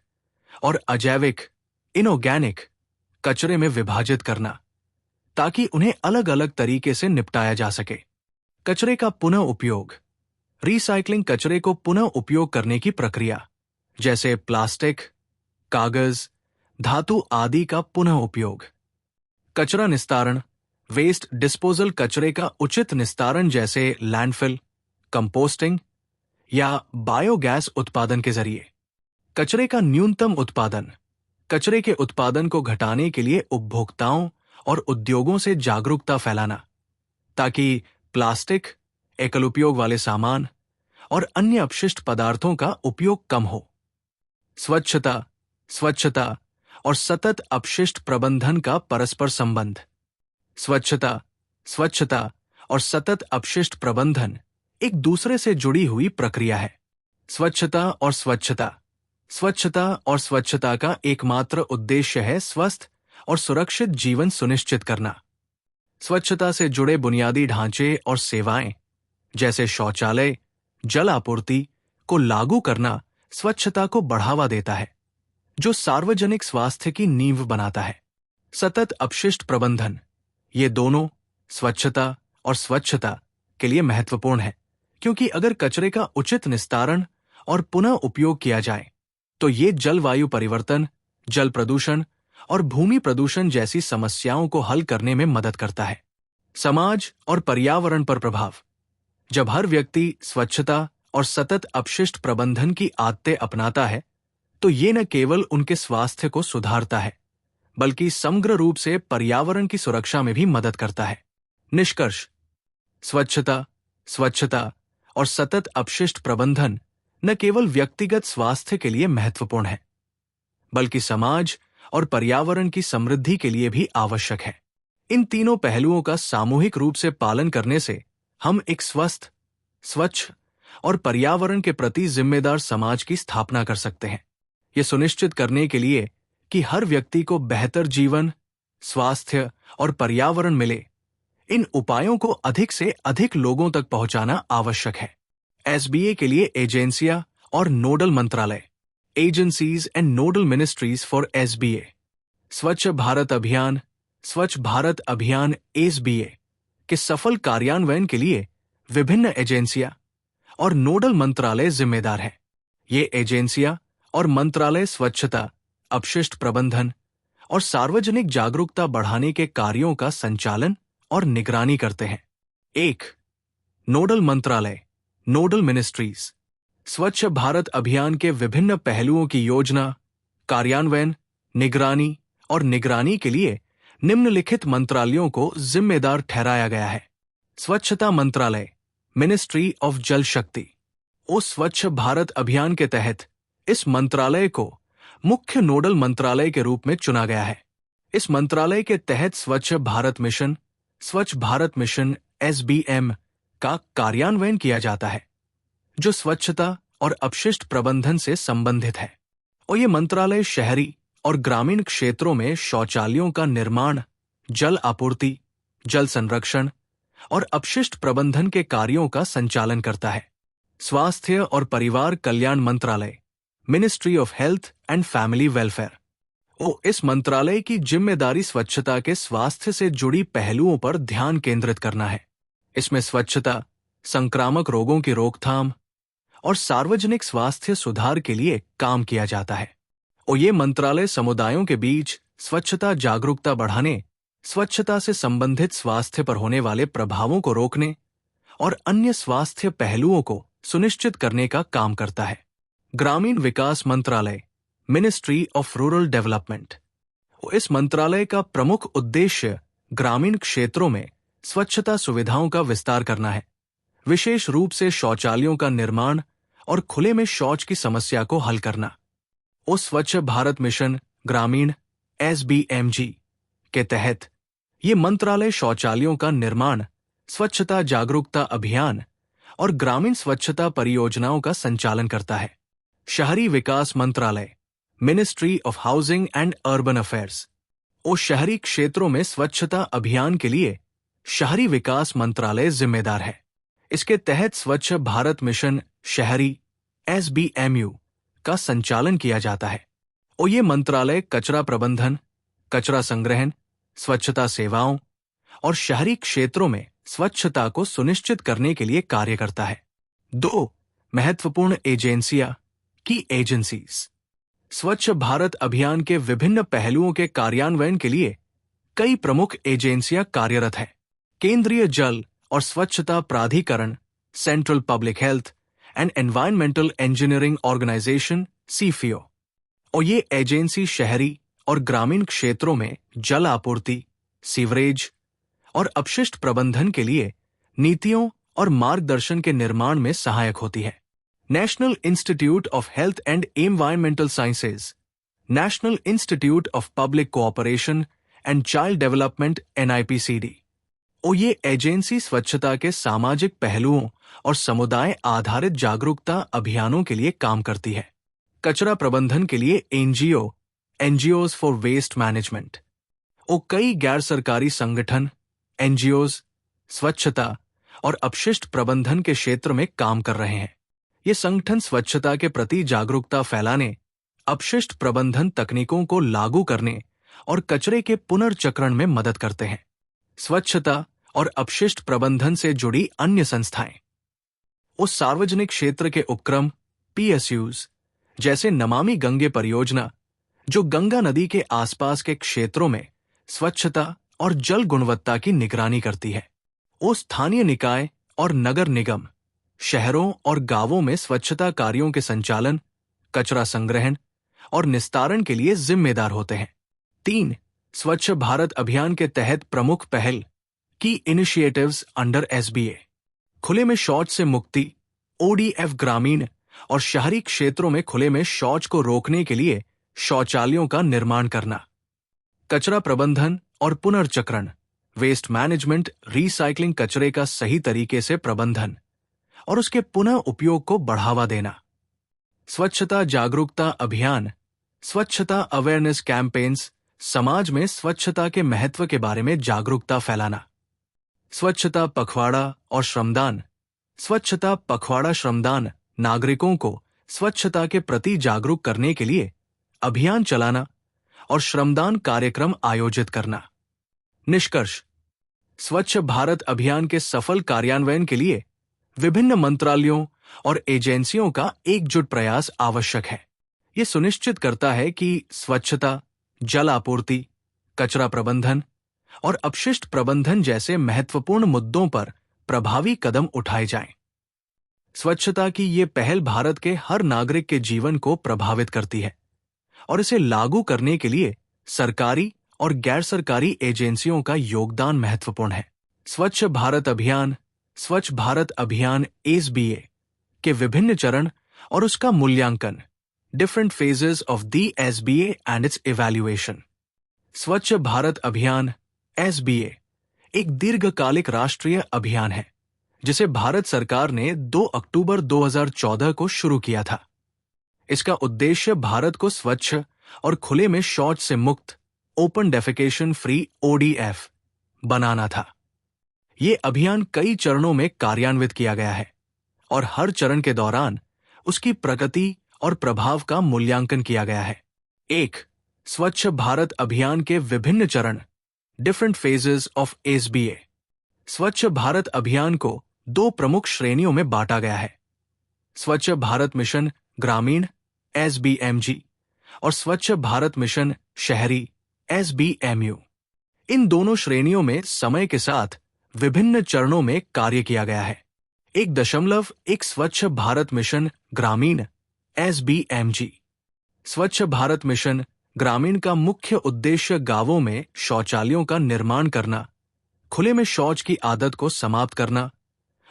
और अजैविक, इनऑर्गेनिक कचरे में विभाजित करना, ताकि उन्हें अलग अलग तरीके से निपटाया जा सके। कचरे का पुनः उपयोग, रिसाइक्लिंग कचरे को पुनः उपयोग करने की प्रक्रिया, जैसे प्लास्टिक, कागज, धातु आदि का पुनः उपयोग। कचरा निस्तारण, वेस्ट डिस्पोजल कचरे का उचित निस्तारण, जैसे लैंडफिल, कंपोस्टिंग या बायोगैस उत्पादन के जरिए। कचरे का न्यूनतम उत्पादन, कचरे के उत्पादन को घटाने के लिए उपभोक्ताओं और उद्योगों से जागरूकता फैलाना, ताकि प्लास्टिक, एकल उपयोग वाले सामान और अन्य अपशिष्ट पदार्थों का उपयोग कम हो। स्वच्छता, स्वच्छता और सतत अपशिष्ट प्रबंधन का परस्पर संबंध। स्वच्छता, स्वच्छता और सतत अपशिष्ट प्रबंधन एक दूसरे से जुड़ी हुई प्रक्रिया है। स्वच्छता और स्वच्छता, स्वच्छता और स्वच्छता का एकमात्र उद्देश्य है स्वस्थ और सुरक्षित जीवन सुनिश्चित करना। स्वच्छता से जुड़े बुनियादी ढांचे और सेवाएं, जैसे शौचालय, जल आपूर्ति को लागू करना स्वच्छता को बढ़ावा देता है, जो सार्वजनिक स्वास्थ्य की नींव बनाता है। सतत अपशिष्ट प्रबंधन, ये दोनों स्वच्छता और स्वच्छता के लिए महत्वपूर्ण है, क्योंकि अगर कचरे का उचित निस्तारण और पुनः उपयोग किया जाए तो ये जलवायु परिवर्तन, जल प्रदूषण और भूमि प्रदूषण जैसी समस्याओं को हल करने में मदद करता है। समाज और पर्यावरण पर प्रभाव, जब हर व्यक्ति स्वच्छता और सतत अपशिष्ट प्रबंधन की आदतें अपनाता है तो ये न केवल उनके स्वास्थ्य को सुधारता है, बल्कि समग्र रूप से पर्यावरण की सुरक्षा में भी मदद करता है। निष्कर्ष, स्वच्छता, स्वच्छता और सतत अपशिष्ट प्रबंधन न केवल व्यक्तिगत स्वास्थ्य के लिए महत्वपूर्ण है, बल्कि समाज और पर्यावरण की समृद्धि के लिए भी आवश्यक है। इन तीनों पहलुओं का सामूहिक रूप से पालन करने से हम एक स्वस्थ, स्वच्छ और पर्यावरण के प्रति जिम्मेदार समाज की स्थापना कर सकते हैं। ये सुनिश्चित करने के लिए कि हर व्यक्ति को बेहतर जीवन, स्वास्थ्य और पर्यावरण मिले, इन उपायों को अधिक से अधिक लोगों तक पहुंचाना आवश्यक है। एसबीए के लिए एजेंसियां और नोडल मंत्रालय, agencies and nodal ministries for SBA. स्वच्छ भारत अभियान, स्वच्छ भारत अभियान एसबीए के सफल कार्यान्वयन के लिए विभिन्न एजेंसियां और नोडल मंत्रालय जिम्मेदार हैं। ये एजेंसियां और मंत्रालय स्वच्छता, अपशिष्ट प्रबंधन और सार्वजनिक जागरूकता बढ़ाने के कार्यों का संचालन और निगरानी करते हैं। 1. नोडल मंत्रालय, नोडल मिनिस्ट्रीज। स्वच्छ भारत अभियान के विभिन्न पहलुओं की योजना, कार्यान्वयन, निगरानी और निगरानी के लिए निम्नलिखित मंत्रालयों को जिम्मेदार ठहराया गया है। स्वच्छता मंत्रालय, मिनिस्ट्री ऑफ जल शक्ति। उस स्वच्छ भारत अभियान के तहत इस मंत्रालय को मुख्य नोडल मंत्रालय के रूप में चुना गया है। इस मंत्रालय के तहत स्वच्छ भारत मिशन एसबीएम का कार्यान्वयन किया जाता है, जो स्वच्छता और अपशिष्ट प्रबंधन से संबंधित है। और ये मंत्रालय शहरी और ग्रामीण क्षेत्रों में शौचालयों का निर्माण, जल आपूर्ति, जल संरक्षण और अपशिष्ट प्रबंधन के कार्यों का संचालन करता है। स्वास्थ्य और परिवार कल्याण मंत्रालय, ministry of health and family welfare, इस मंत्रालय की जिम्मेदारी स्वच्छता के स्वास्थ्य से जुड़ी पहलुओं पर ध्यान केंद्रित करना है। इसमें स्वच्छता, संक्रामक रोगों की रोकथाम और सार्वजनिक स्वास्थ्य सुधार के लिए काम किया जाता है। और ये मंत्रालय समुदायों के बीच स्वच्छता जागरूकता बढ़ाने, स्वच्छता से संबंधित स्वास्थ्य पर होने वाले प्रभावों को रोकने और अन्य स्वास्थ्य पहलुओं को सुनिश्चित करने का काम करता है। ग्रामीण विकास मंत्रालय, मिनिस्ट्री ऑफ रूरल डेवलपमेंट, इस मंत्रालय का प्रमुख उद्देश्य ग्रामीण क्षेत्रों में स्वच्छता सुविधाओं का विस्तार करना है, विशेष रूप से शौचालयों का निर्माण और खुले में शौच की समस्या को हल करना। स्वच्छ भारत मिशन ग्रामीण SBMG के तहत ये मंत्रालय शौचालयों का निर्माण, स्वच्छता जागरूकता अभियान और ग्रामीण स्वच्छता परियोजनाओं का संचालन करता है। शहरी विकास मंत्रालय, ministry of housing and urban affairs, शहरी क्षेत्रों में स्वच्छता अभियान के लिए शहरी विकास मंत्रालय जिम्मेदार है। इसके तहत स्वच्छ भारत मिशन शहरी SBMU का संचालन किया जाता है। ये मंत्रालय कचरा प्रबंधन, कचरा संग्रहण, स्वच्छता सेवाओं और शहरी क्षेत्रों में स्वच्छता को सुनिश्चित करने के लिए कार्य करता है। 2 महत्वपूर्ण एजेंसियां की एजेंसीज। स्वच्छ भारत अभियान के विभिन्न पहलुओं के कार्यान्वयन के लिए कई प्रमुख एजेंसियां कार्यरत हैं। केंद्रीय जल और स्वच्छता प्राधिकरण, central public health and environmental engineering organisation CFEO, और ये एजेंसी शहरी और ग्रामीण क्षेत्रों में जल आपूर्ति, सीवरेज और अपशिष्ट प्रबंधन के लिए नीतियों और मार्गदर्शन के निर्माण में सहायक होती है। National institute of health and environmental sciences, national institute of public cooperation and child development NIPCD, ये एजेंसी स्वच्छता के सामाजिक पहलुओं और समुदाय आधारित जागरूकता अभियानों के लिए काम करती है। कचरा प्रबंधन के लिए NGOs फॉर वेस्ट मैनेजमेंट, कई गैर सरकारी संगठन NGOs स्वच्छता और अपशिष्ट प्रबंधन के क्षेत्र में काम कर रहे हैं। ये संगठन स्वच्छता के प्रति जागरूकता फैलाने, अपशिष्ट प्रबंधन तकनीकों को लागू करने और कचरे के पुनर्चक्रण में मदद करते हैं। स्वच्छता और अपशिष्ट प्रबंधन से जुड़ी अन्य संस्थाएं, सार्वजनिक क्षेत्र के उपक्रम PSUs जैसे नमामि गंगे परियोजना, जो गंगा नदी के आसपास के क्षेत्रों में स्वच्छता और जल गुणवत्ता की निगरानी करती है। स्थानीय निकाय और नगर निगम शहरों और गांवों में स्वच्छता कार्यों के संचालन, कचरा संग्रहण और निस्तारण के लिए जिम्मेदार होते हैं। 3 स्वच्छ भारत अभियान के तहत प्रमुख पहल की इनिशिएटिव्स अंडर SBA, खुले में शौच से मुक्ति, ODF ग्रामीण और शहरी क्षेत्रों में खुले में शौच को रोकने के लिए शौचालयों का निर्माण करना, कचरा प्रबंधन और पुनर्चक्रण, वेस्ट मैनेजमेंट, रिसाइकलिंग, कचरे का सही तरीके से प्रबंधन और उसके पुनः उपयोग को बढ़ावा देना। स्वच्छता जागरूकता अभियान, स्वच्छता अवेयरनेस कैंपेन्स, समाज में स्वच्छता के महत्व के बारे में जागरूकता फैलाना। स्वच्छता पखवाड़ा और श्रमदान, स्वच्छता पखवाड़ा श्रमदान नागरिकों को स्वच्छता के प्रति जागरूक करने के लिए अभियान चलाना और श्रमदान कार्यक्रम आयोजित करना। निष्कर्ष, स्वच्छ भारत अभियान के सफल कार्यान्वयन के लिए विभिन्न मंत्रालयों और एजेंसियों का एकजुट प्रयास आवश्यक है। ये सुनिश्चित करता है कि स्वच्छता, जल आपूर्ति, कचरा प्रबंधन और अपशिष्ट प्रबंधन जैसे महत्वपूर्ण मुद्दों पर प्रभावी कदम उठाए जाएं। स्वच्छता की ये पहल भारत के हर नागरिक के जीवन को प्रभावित करती है और इसे लागू करने के लिए सरकारी और गैर सरकारी एजेंसियों का योगदान महत्वपूर्ण है। स्वच्छ भारत अभियान SBA के विभिन्न चरण और उसका मूल्यांकन, different phases of the SBA and it's evaluation. स्वच्छ भारत अभियान SBA एक दीर्घकालिक राष्ट्रीय अभियान है जिसे भारत सरकार ने 2 अक्टूबर 2014 को शुरू किया था। इसका उद्देश्य भारत को स्वच्छ और खुले में शौच से मुक्त ओपन डेफिकेशन फ्री ODF बनाना था। ये अभियान कई चरणों में कार्यान्वित किया गया है और हर चरण के दौरान उसकी प्रगति और प्रभाव का मूल्यांकन किया गया है। 1. स्वच्छ भारत अभियान के विभिन्न चरण, डिफरेंट फेजेस ऑफ SBA। स्वच्छ भारत अभियान को 2 प्रमुख श्रेणियों में बांटा गया है, स्वच्छ भारत मिशन ग्रामीण SBMG और स्वच्छ भारत मिशन शहरी SBMU। इन दोनों श्रेणियों में समय के साथ विभिन्न चरणों में कार्य किया गया है। 1.1 स्वच्छ भारत मिशन ग्रामीण SBMG। स्वच्छ भारत मिशन ग्रामीण का मुख्य उद्देश्य गांवों में शौचालयों का निर्माण करना, खुले में शौच की आदत को समाप्त करना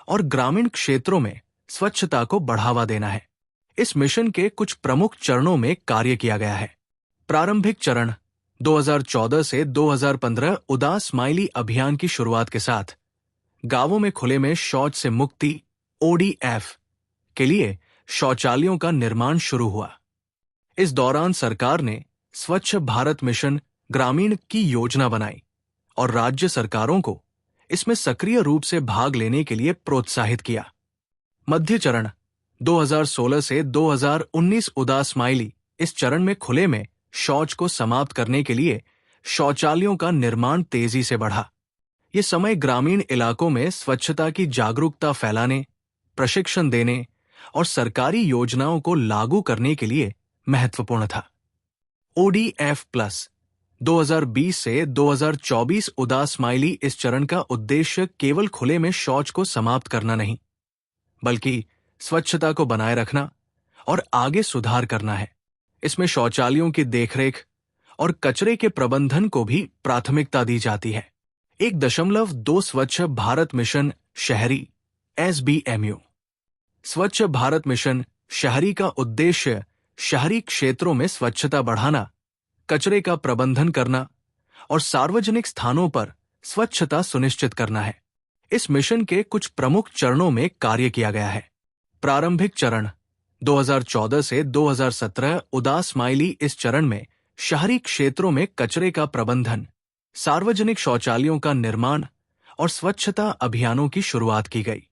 और ग्रामीण क्षेत्रों में स्वच्छता को बढ़ावा देना है। इस मिशन के कुछ प्रमुख चरणों में कार्य किया गया है। प्रारंभिक चरण 2014 से 2015 उदास स्माइली अभियान की शुरुआत के साथ गांवों में खुले में शौच से मुक्ति ODF के लिए शौचालयों का निर्माण शुरू हुआ। इस दौरान सरकार ने स्वच्छ भारत मिशन ग्रामीण की योजना बनाई और राज्य सरकारों को इसमें सक्रिय रूप से भाग लेने के लिए प्रोत्साहित किया। मध्य चरण 2016 से 2019 उदास स्माइली इस चरण में खुले में शौच को समाप्त करने के लिए शौचालयों का निर्माण तेजी से बढ़ा। ये समय ग्रामीण इलाकों में स्वच्छता की जागरूकता फैलाने, प्रशिक्षण देने और सरकारी योजनाओं को लागू करने के लिए महत्वपूर्ण था। ODF प्लस 2020 से 2024 उदास स्माइली इस चरण का उद्देश्य केवल खुले में शौच को समाप्त करना नहीं, बल्कि स्वच्छता को बनाए रखना और आगे सुधार करना है। इसमें शौचालयों की देखरेख और कचरे के प्रबंधन को भी प्राथमिकता दी जाती है। 1.2 स्वच्छ भारत मिशन शहरी SBMU। स्वच्छ भारत मिशन शहरी का उद्देश्य शहरी क्षेत्रों में स्वच्छता बढ़ाना, कचरे का प्रबंधन करना और सार्वजनिक स्थानों पर स्वच्छता सुनिश्चित करना है। इस मिशन के कुछ प्रमुख चरणों में कार्य किया गया है। प्रारंभिक चरण 2014 से 2017 उदास स्माइली इस चरण में शहरी क्षेत्रों में कचरे का प्रबंधन, सार्वजनिक शौचालयों का निर्माण और स्वच्छता अभियानों की शुरुआत की गई।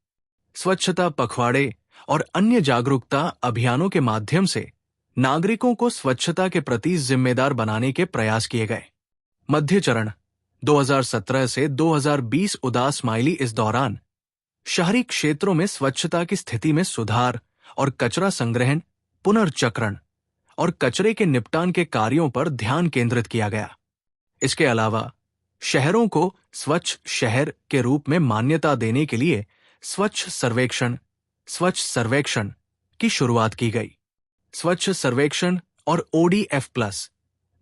स्वच्छता पखवाड़े और अन्य जागरूकता अभियानों के माध्यम से नागरिकों को स्वच्छता के प्रति जिम्मेदार बनाने के प्रयास किए गए। मध्य चरण 2017 से 2020 उदास स्माइली इस दौरान शहरी क्षेत्रों में स्वच्छता की स्थिति में सुधार और कचरा संग्रहण, पुनर्चक्रण और कचरे के निपटान के कार्यों पर ध्यान केंद्रित किया गया। इसके अलावा शहरों को स्वच्छ शहर के रूप में मान्यता देने के लिए स्वच्छ सर्वेक्षण की शुरुआत की गई। स्वच्छ सर्वेक्षण और ODF प्लस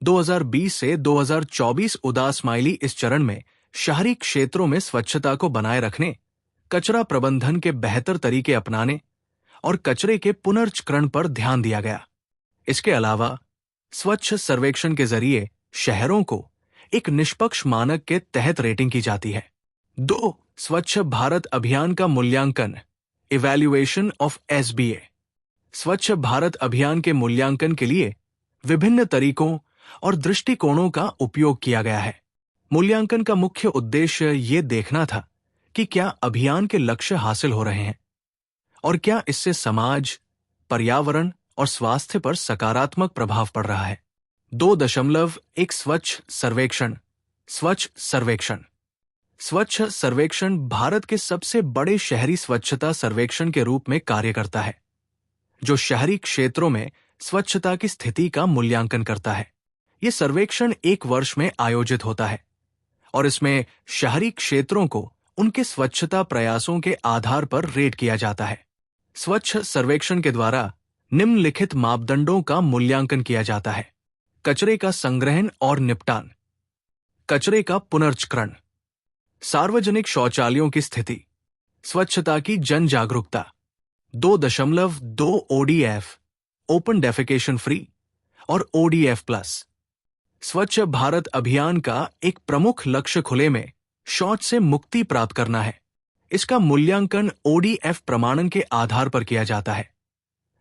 2020 से 2024 उदास स्माइली इस चरण में शहरी क्षेत्रों में स्वच्छता को बनाए रखने, कचरा प्रबंधन के बेहतर तरीके अपनाने और कचरे के पुनर्चक्रण पर ध्यान दिया गया। इसके अलावा स्वच्छ सर्वेक्षण के जरिए शहरों को एक निष्पक्ष मानक के तहत रेटिंग की जाती है। 2. स्वच्छ भारत अभियान का मूल्यांकन, इवैल्यूएशन ऑफ SBA। स्वच्छ भारत अभियान के मूल्यांकन के लिए विभिन्न तरीकों और दृष्टिकोणों का उपयोग किया गया है। मूल्यांकन का मुख्य उद्देश्य ये देखना था कि क्या अभियान के लक्ष्य हासिल हो रहे हैं और क्या इससे समाज, पर्यावरण और स्वास्थ्य पर सकारात्मक प्रभाव पड़ रहा है। 2.1 स्वच्छ सर्वेक्षण भारत के सबसे बड़े शहरी स्वच्छता सर्वेक्षण के रूप में कार्य करता है, जो शहरी क्षेत्रों में स्वच्छता की स्थिति का मूल्यांकन करता है। यह सर्वेक्षण 1 वर्ष में आयोजित होता है और इसमें शहरी क्षेत्रों को उनके स्वच्छता प्रयासों के आधार पर रेट किया जाता है। स्वच्छ सर्वेक्षण के द्वारा निम्नलिखित मापदंडों का मूल्यांकन किया जाता है: कचरे का संग्रहण और निपटान, कचरे का पुनर्चक्रण, सार्वजनिक शौचालयों की स्थिति, स्वच्छता की जन जागरूकता। 2.2 ODF ओपन डेफिकेशन फ्री और ODF प्लस। स्वच्छ भारत अभियान का एक प्रमुख लक्ष्य खुले में शौच से मुक्ति प्राप्त करना है। इसका मूल्यांकन ODF प्रमाणन के आधार पर किया जाता है,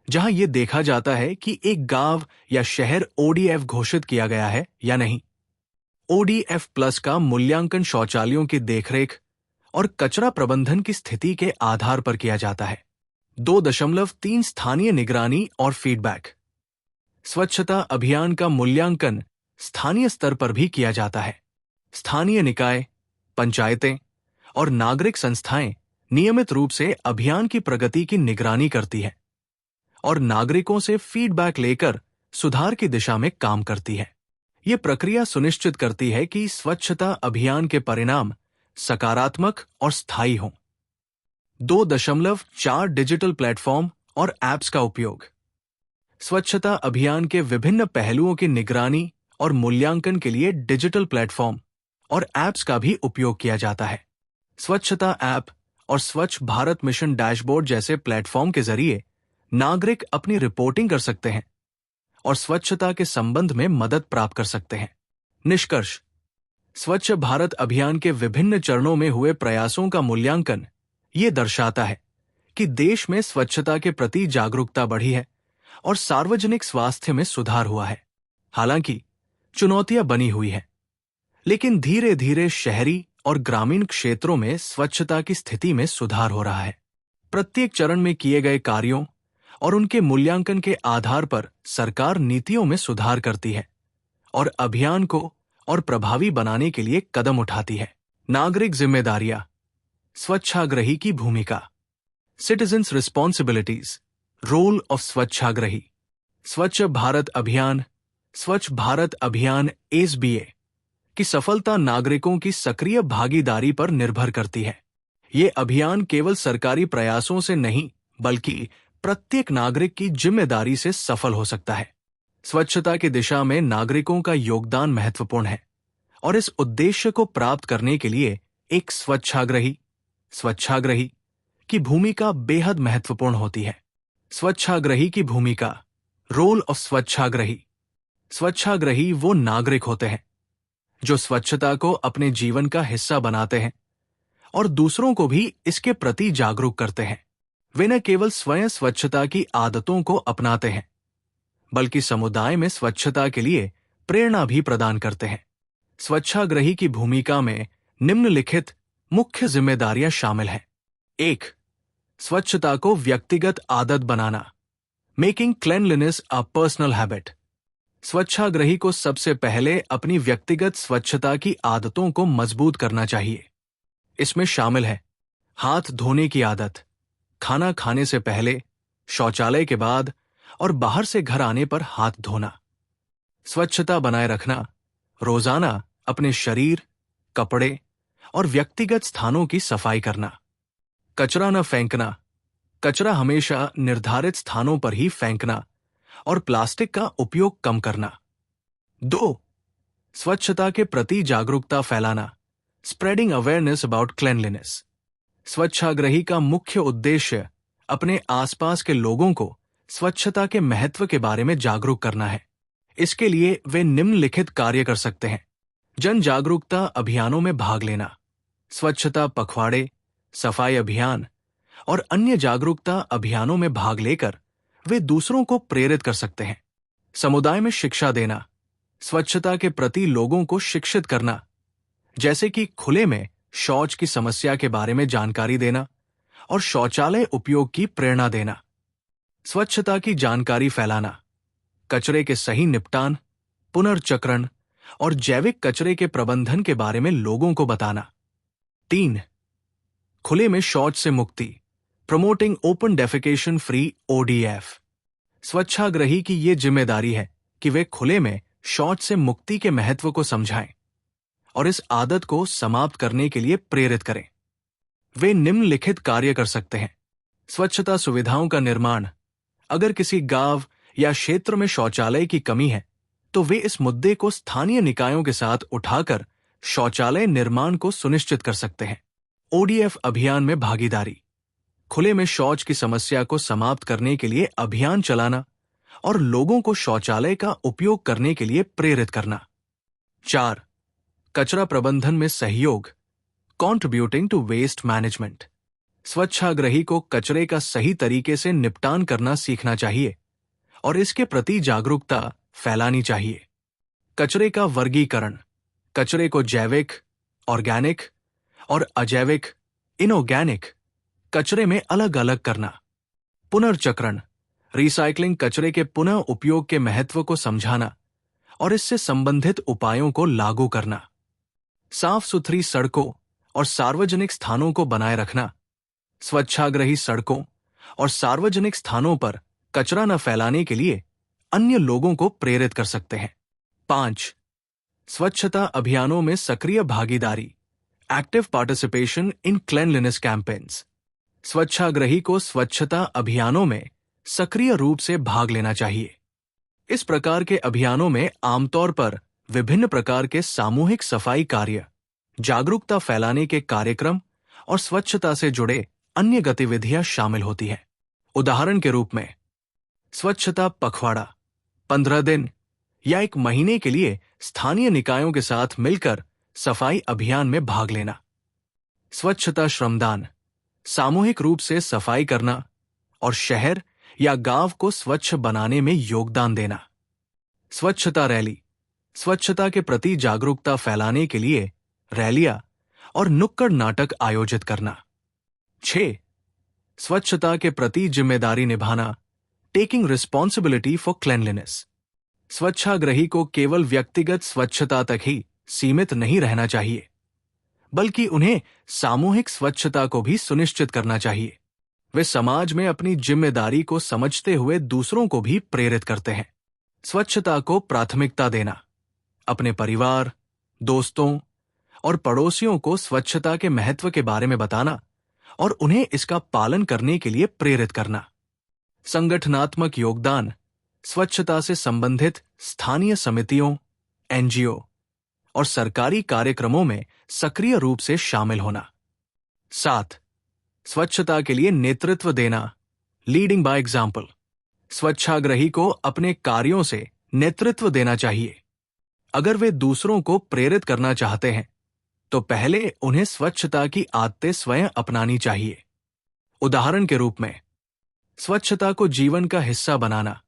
जहां यह देखा जाता है कि एक गांव या शहर ओडीएफ घोषित किया गया है या नहीं। ओडीएफ प्लस का मूल्यांकन शौचालयों की देखरेख और कचरा प्रबंधन की स्थिति के आधार पर किया जाता है। 2.3 स्थानीय निगरानी और फीडबैक। स्वच्छता अभियान का मूल्यांकन स्थानीय स्तर पर भी किया जाता है। स्थानीय निकाय, पंचायतें और नागरिक संस्थाएं नियमित रूप से अभियान की प्रगति की निगरानी करती है और नागरिकों से फीडबैक लेकर सुधार की दिशा में काम करती है। ये प्रक्रिया सुनिश्चित करती है कि स्वच्छता अभियान के परिणाम सकारात्मक और स्थायी हों। 2.4 डिजिटल प्लेटफॉर्म और ऐप्स का उपयोग। स्वच्छता अभियान के विभिन्न पहलुओं की निगरानी और मूल्यांकन के लिए डिजिटल प्लेटफॉर्म और ऐप्स का भी उपयोग किया जाता है। स्वच्छता ऐप और स्वच्छ भारत मिशन डैशबोर्ड जैसे प्लेटफॉर्म के जरिए नागरिक अपनी रिपोर्टिंग कर सकते हैं और स्वच्छता के संबंध में मदद प्राप्त कर सकते हैं। निष्कर्ष: स्वच्छ भारत अभियान के विभिन्न चरणों में हुए प्रयासों का मूल्यांकन ये दर्शाता है कि देश में स्वच्छता के प्रति जागरूकता बढ़ी है और सार्वजनिक स्वास्थ्य में सुधार हुआ है। हालांकि चुनौतियां बनी हुई हैं, लेकिन धीरे धीरे शहरी और ग्रामीण क्षेत्रों में स्वच्छता की स्थिति में सुधार हो रहा है। प्रत्येक चरण में किए गए कार्यों और उनके मूल्यांकन के आधार पर सरकार नीतियों में सुधार करती है और अभियान को और प्रभावी बनाने के लिए कदम उठाती है। नागरिक जिम्मेदारियां। स्वच्छाग्रही की भूमिका। Citizens responsibilities. रोल ऑफ स्वच्छाग्रही। स्वच्छ भारत अभियान एसबीए की सफलता नागरिकों की सक्रिय भागीदारी पर निर्भर करती है। ये अभियान केवल सरकारी प्रयासों से नहीं, बल्कि प्रत्येक नागरिक की जिम्मेदारी से सफल हो सकता है। स्वच्छता की दिशा में नागरिकों का योगदान महत्वपूर्ण है और इस उद्देश्य को प्राप्त करने के लिए एक स्वच्छाग्रही की भूमिका बेहद महत्वपूर्ण होती है। स्वच्छाग्रही की भूमिका। रोल ऑफ स्वच्छाग्रही। स्वच्छाग्रही वो नागरिक होते हैं जो स्वच्छता को अपने जीवन का हिस्सा बनाते हैं और दूसरों को भी इसके प्रति जागरूक करते हैं। वे न केवल स्वयं स्वच्छता की आदतों को अपनाते हैं, बल्कि समुदाय में स्वच्छता के लिए प्रेरणा भी प्रदान करते हैं। स्वच्छाग्रही की भूमिका में निम्नलिखित मुख्य जिम्मेदारियां शामिल हैं। 1. स्वच्छता को व्यक्तिगत आदत बनाना। Making cleanliness a personal habit. स्वच्छाग्रही को सबसे पहले अपनी व्यक्तिगत स्वच्छता की आदतों को मजबूत करना चाहिए। इसमें शामिल है हाथ धोने की आदत, खाना खाने से पहले, शौचालय के बाद और बाहर से घर आने पर हाथ धोना। स्वच्छता बनाए रखना। रोजाना अपने शरीर, कपड़े और व्यक्तिगत स्थानों की सफाई करना। कचरा न फेंकना। कचरा हमेशा निर्धारित स्थानों पर ही फेंकना और प्लास्टिक का उपयोग कम करना। 2. स्वच्छता के प्रति जागरूकता फैलाना। Spreading awareness about cleanliness. स्वच्छाग्रही का मुख्य उद्देश्य अपने आसपास के लोगों को स्वच्छता के महत्व के बारे में जागरूक करना है। इसके लिए वे निम्नलिखित कार्य कर सकते हैं। जन जागरूकता अभियानों में भाग लेना। स्वच्छता पखवाड़े, सफाई अभियान और अन्य जागरूकता अभियानों में भाग लेकर वे दूसरों को प्रेरित कर सकते हैं। समुदाय में शिक्षा देना। स्वच्छता के प्रति लोगों को शिक्षित करना, जैसे कि खुले में शौच की समस्या के बारे में जानकारी देना और शौचालय उपयोग की प्रेरणा देना। स्वच्छता की जानकारी फैलाना। कचरे के सही निपटान, पुनर्चक्रण और जैविक कचरे के प्रबंधन के बारे में लोगों को बताना। 3. खुले में शौच से मुक्ति। Promoting open defecation free ODF. स्वच्छाग्रही की ये जिम्मेदारी है कि वे खुले में शौच से मुक्ति के महत्व को समझाएं और इस आदत को समाप्त करने के लिए प्रेरित करें। वे निम्नलिखित कार्य कर सकते हैं। स्वच्छता सुविधाओं का निर्माण। अगर किसी गांव या क्षेत्र में शौचालय की कमी है, तो वे इस मुद्दे को स्थानीय निकायों के साथ उठाकर शौचालय निर्माण को सुनिश्चित कर सकते हैं। ओडीएफ अभियान में भागीदारी। खुले में शौच की समस्या को समाप्त करने के लिए अभियान चलाना और लोगों को शौचालय का उपयोग करने के लिए प्रेरित करना। 4. कचरा प्रबंधन में सहयोग। Contributing to waste management. स्वच्छाग्रही को कचरे का सही तरीके से निपटान करना सीखना चाहिए और इसके प्रति जागरूकता फैलानी चाहिए। कचरे का वर्गीकरण, कचरे को जैविक, ऑर्गेनिक और अजैविक, इनऑर्गेनिक कचरे में अलग अलग करना। पुनर्चक्रण, रिसाइकलिंग कचरे के पुनः उपयोग के महत्व को समझाना और इससे संबंधित उपायों को लागू करना। साफ सुथरी सड़कों और सार्वजनिक स्थानों को बनाए रखना। स्वच्छाग्रही सड़कों और सार्वजनिक स्थानों पर कचरा न फैलाने के लिए अन्य लोगों को प्रेरित कर सकते हैं। 5. स्वच्छता अभियानों में सक्रिय भागीदारी, active participation in cleanliness campaigns. स्वच्छाग्रही को स्वच्छता अभियानों में सक्रिय रूप से भाग लेना चाहिए। इस प्रकार के अभियानों में आमतौर पर विभिन्न प्रकार के सामूहिक सफाई कार्य, जागरूकता फैलाने के कार्यक्रम और स्वच्छता से जुड़े अन्य गतिविधियां शामिल होती हैं। उदाहरण के रूप में स्वच्छता पखवाड़ा, 15 दिन या 1 महीने के लिए स्थानीय निकायों के साथ मिलकर सफाई अभियान में भाग लेना। स्वच्छता श्रमदान, सामूहिक रूप से सफाई करना और शहर या गांव को स्वच्छ बनाने में योगदान देना। स्वच्छता रैली, स्वच्छता के प्रति जागरूकता फैलाने के लिए रैलियां और नुक्कड़ नाटक आयोजित करना। 6. स्वच्छता के प्रति जिम्मेदारी निभाना, टेकिंग रिस्पॉन्सिबिलिटी फॉर क्लेanलीनेस। स्वच्छाग्रही को केवल व्यक्तिगत स्वच्छता तक ही सीमित नहीं रहना चाहिए, बल्कि उन्हें सामूहिक स्वच्छता को भी सुनिश्चित करना चाहिए। वे समाज में अपनी जिम्मेदारी को समझते हुए दूसरों को भी प्रेरित करते हैं। स्वच्छता को प्राथमिकता देना, अपने परिवार, दोस्तों और पड़ोसियों को स्वच्छता के महत्व के बारे में बताना और उन्हें इसका पालन करने के लिए प्रेरित करना। संगठनात्मक योगदान, स्वच्छता से संबंधित स्थानीय समितियों, NGO और सरकारी कार्यक्रमों में सक्रिय रूप से शामिल होना। 7. स्वच्छता के लिए नेतृत्व देना, लीडिंग बाय एग्जाम्पल। स्वच्छाग्रही को अपने कार्यों से नेतृत्व देना चाहिए। अगर वे दूसरों को प्रेरित करना चाहते हैं तो पहले उन्हें स्वच्छता की आदतें स्वयं अपनानी चाहिए। उदाहरण के रूप में स्वच्छता को जीवन का हिस्सा बनाना।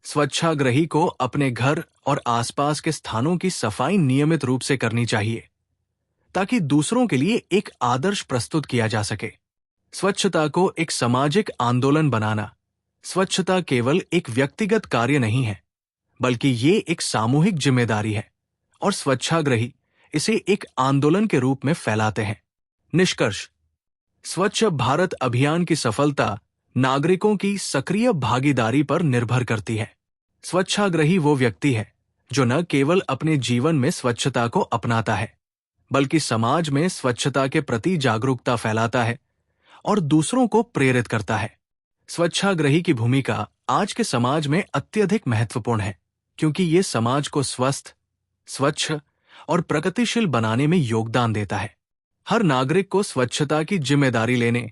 स्वच्छाग्रही को अपने घर और आसपास के स्थानों की सफाई नियमित रूप से करनी चाहिए ताकि दूसरों के लिए एक आदर्श प्रस्तुत किया जा सके। स्वच्छता को एक सामाजिक आंदोलन बनाना। स्वच्छता केवल एक व्यक्तिगत कार्य नहीं है, बल्कि ये एक सामूहिक जिम्मेदारी है और स्वच्छाग्रही इसे एक आंदोलन के रूप में फैलाते हैं। निष्कर्ष, स्वच्छ भारत अभियान की सफलता नागरिकों की सक्रिय भागीदारी पर निर्भर करती है। स्वच्छाग्रही वो व्यक्ति है जो न केवल अपने जीवन में स्वच्छता को अपनाता है, बल्कि समाज में स्वच्छता के प्रति जागरूकता फैलाता है और दूसरों को प्रेरित करता है। स्वच्छाग्रही की भूमिका आज के समाज में अत्यधिक महत्वपूर्ण है, क्योंकि ये समाज को स्वस्थ, स्वच्छ और प्रगतिशील बनाने में योगदान देता है। हर नागरिक को स्वच्छता की जिम्मेदारी लेने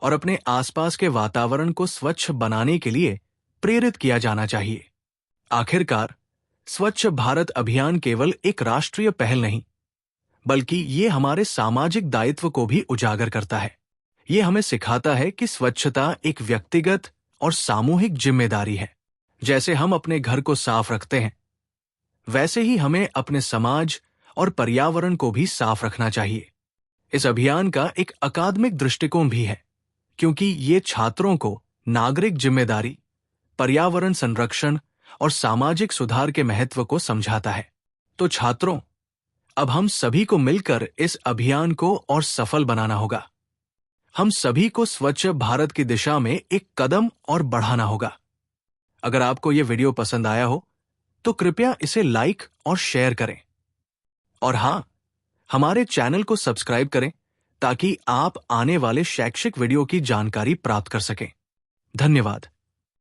और अपने आसपास के वातावरण को स्वच्छ बनाने के लिए प्रेरित किया जाना चाहिए। आखिरकार, स्वच्छ भारत अभियान केवल एक राष्ट्रीय पहल नहीं, बल्कि ये हमारे सामाजिक दायित्व को भी उजागर करता है। ये हमें सिखाता है कि स्वच्छता एक व्यक्तिगत और सामूहिक जिम्मेदारी है। जैसे हम अपने घर को साफ रखते हैं, वैसे ही हमें अपने समाज और पर्यावरण को भी साफ रखना चाहिए। इस अभियान का एक अकादमिक दृष्टिकोण भी है, क्योंकि ये छात्रों को नागरिक जिम्मेदारी, पर्यावरण संरक्षण और सामाजिक सुधार के महत्व को समझाता है। तो छात्रों, अब हम सभी को मिलकर इस अभियान को और सफल बनाना होगा। हम सभी को स्वच्छ भारत की दिशा में एक कदम और बढ़ाना होगा। अगर आपको यह वीडियो पसंद आया हो तो कृपया इसे लाइक और शेयर करें। और हां, हमारे चैनल को सब्सक्राइब करें ताकि आप आने वाले शैक्षिक वीडियो की जानकारी प्राप्त कर सकें। धन्यवाद।